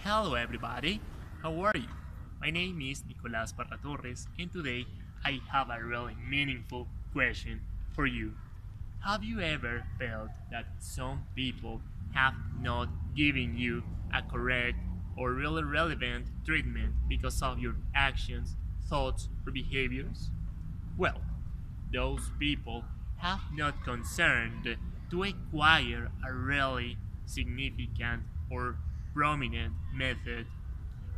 Hello everybody, how are you? My name is Nicolas Parra Torres and today I have a really meaningful question for you. Have you ever felt that some people have not given you a correct or really relevant treatment because of your actions, thoughts, or behaviors? Well, those people have not concerned to acquire a really significant or prominent method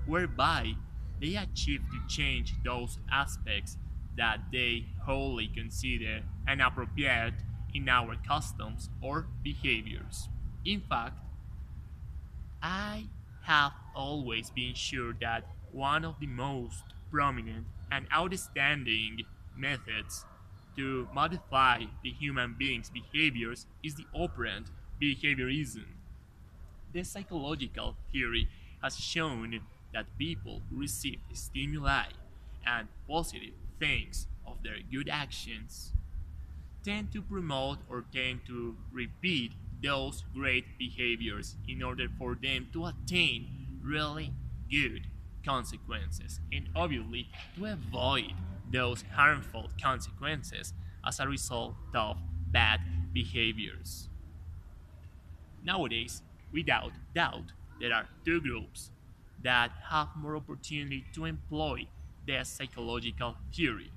whereby they achieve to change those aspects that they wholly consider inappropriate in our customs or behaviors. In fact, I have always been sure that one of the most prominent and outstanding methods to modify the human being's behaviors is the operant behaviorism. The psychological theory has shown that people who receive stimuli and positive things of their good actions tend to promote or tend to repeat those great behaviors in order for them to attain really good consequences and obviously to avoid those harmful consequences as a result of bad behaviors. Nowadays, without doubt, there are two groups that have more opportunity to employ the psychological theory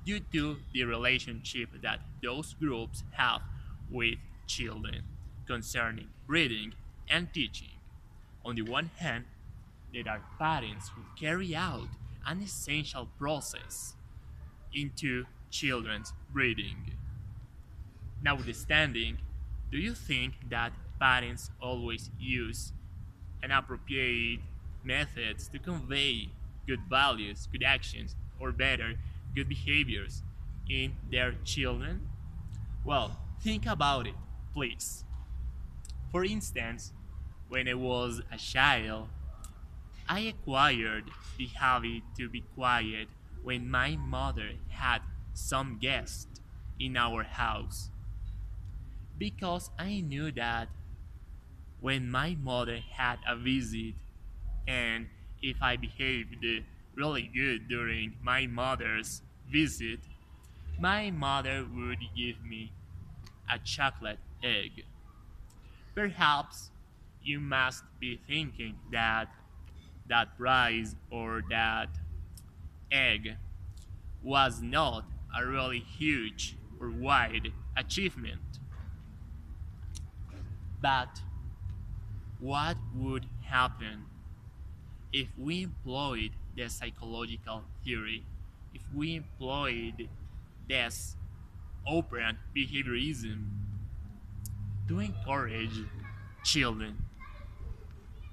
due to the relationship that those groups have with children concerning reading and teaching. On the one hand, there are parents who carry out an essential process into children's breeding. Notwithstanding, do you think that parents always use inappropriate methods to convey good values, good actions, or better, good behaviors in their children? Well, think about it, please. For instance, when I was a child, I acquired the habit to be quiet when my mother had some guests in our house because I knew that when my mother had a visit and if I behaved really good during my mother's visit, my mother would give me a chocolate egg. Perhaps you must be thinking that that prize or that egg was not a really huge or wide achievement. But what would happen if we employed the psychological theory, if we employed this operant behaviorism to encourage children,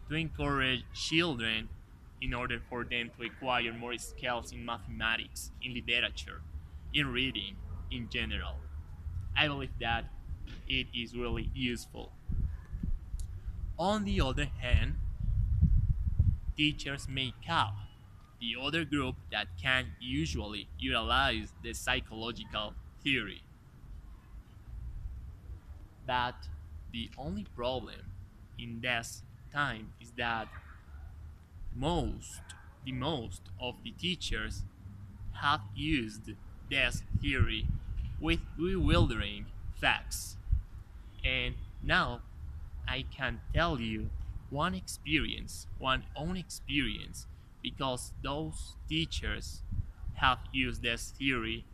to encourage children in order for them to acquire more skills in mathematics, in literature, in reading in general? I believe that it is really useful. On the other hand, teachers make up the other group that can usually utilize the psychological theory. But the only problem in this time is that most, the most of the teachers have used this theory with bewildering facts. And now I can tell you one own experience, because those teachers have used this theory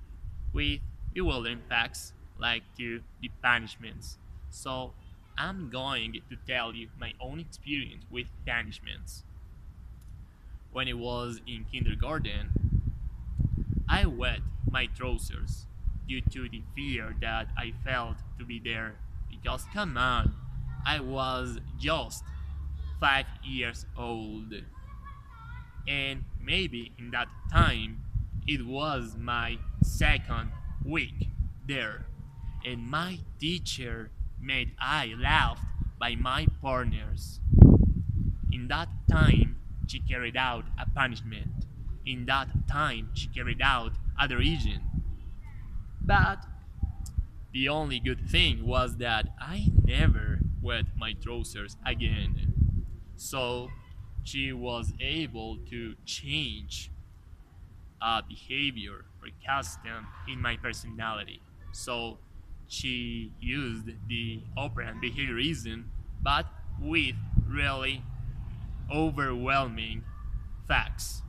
with bewildering facts like to the punishments. So I'm going to tell you my own experience with punishments. When I was in kindergarten, I wet my trousers due to the fear that I felt to be there. Because come on, I was just 5 years old. And maybe in that time, it was my second week there. And my teacher made I laughed by my partners. In that time, she carried out a punishment. In that time, she carried out a derision. But the only good thing was that I never wet my trousers again. So she was able to change a behavior or custom in my personality. So she used the operant behaviorism, but with really overwhelming facts.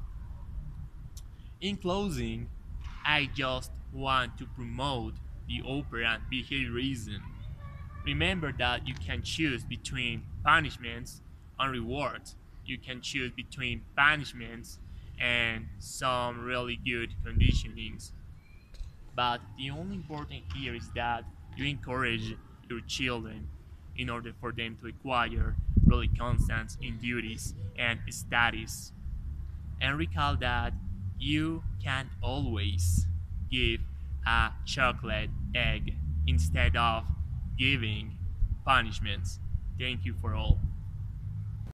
In closing, I just want to promote the operant behaviorism. Remember that you can choose between punishments and rewards. You can choose between punishments and some really good conditionings. But the only important here is that you encourage your children in order for them to acquire really constants in duties and studies. And recall that you can't always give a chocolate egg instead of giving punishments. Thank you for all.